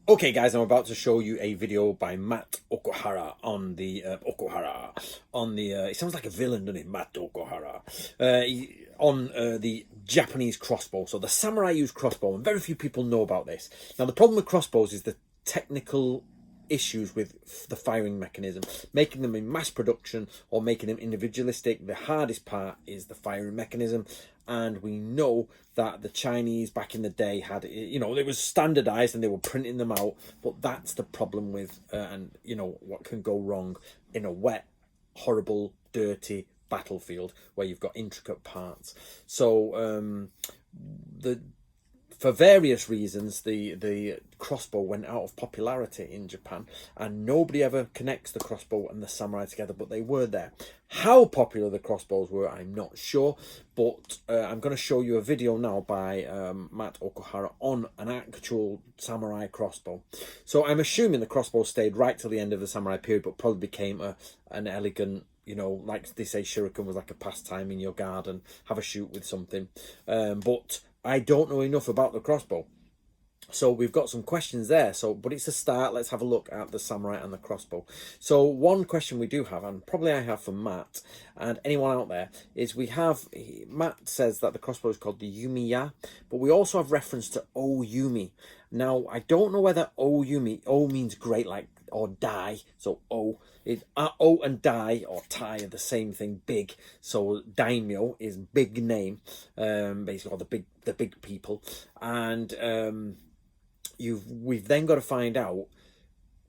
Okay guys, I'm about to show you a video by Matt Okuhara on the it sounds like a villain, doesn't it? Matt Okuhara. On the Japanese crossbow. So the samurai use crossbow, and very few people know about this. Now the problem with crossbows is the technical issues with the firing mechanism, making them in mass production or making them individualistic. The hardest part is the firing mechanism, and we know that the Chinese back in the day had, it was standardized and they were printing them out, but that's the problem with and what can go wrong in a wet, horrible, dirty battlefield where you've got intricate parts. So for various reasons, the crossbow went out of popularity in Japan, and nobody ever connects the crossbow and the samurai together, but they were there. How popular the crossbows were, I'm not sure, but I'm going to show you a video now by Matt Okuhara on an actual samurai crossbow. So I'm assuming the crossbow stayed right till the end of the samurai period, but probably became an elegant, like they say, shuriken was like a pastime in your garden, have a shoot with something. But I don't know enough about the crossbow, so we've got some questions there. But it's a start. Let's have a look at the samurai and the crossbow. So one question we do have, and probably I have for Matt and anyone out there, is Matt says that the crossbow is called the Yumiya, but we also have reference to O Yumi. Now I don't know whether O means great, like, or die. So O and dai or tai are the same thing, big. So daimyo is big name, basically, or the big people. And we've then got to find out,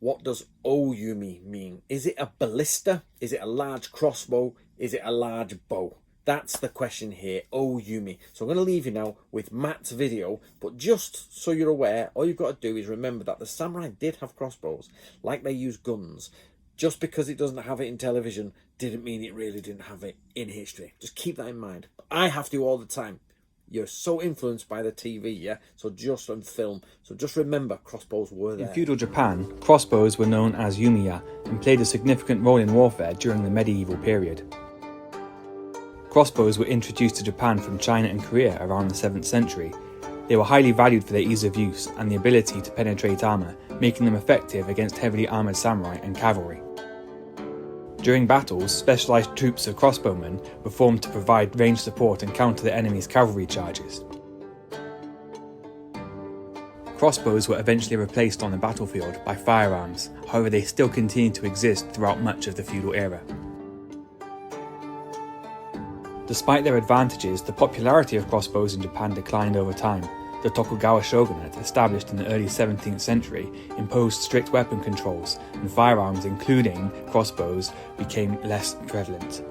what does Oyumi mean? Is it a ballista? Is it a large crossbow? Is it a large bow? That's the question here, Oyumi. So I'm going to leave you now with Matt's video, but just so you're aware, all you've got to do is remember that the samurai did have crossbows, like they use guns. Just because it doesn't have it in television didn't mean it really didn't have it in history. Just keep that in mind. I have to all the time. You're so influenced by the TV, yeah? So just on film. So just remember, crossbows were there. In feudal Japan, crossbows were known as yumiya and played a significant role in warfare during the medieval period. Crossbows were introduced to Japan from China and Korea around the 7th century. They were highly valued for their ease of use and the ability to penetrate armour, making them effective against heavily armoured samurai and cavalry. During battles, specialised troops of crossbowmen were formed to provide range support and counter the enemy's cavalry charges. Crossbows were eventually replaced on the battlefield by firearms, however they still continued to exist throughout much of the feudal era. Despite their advantages, the popularity of crossbows in Japan declined over time. The Tokugawa shogunate, established in the early 17th century, imposed strict weapon controls, and firearms, including crossbows, became less prevalent.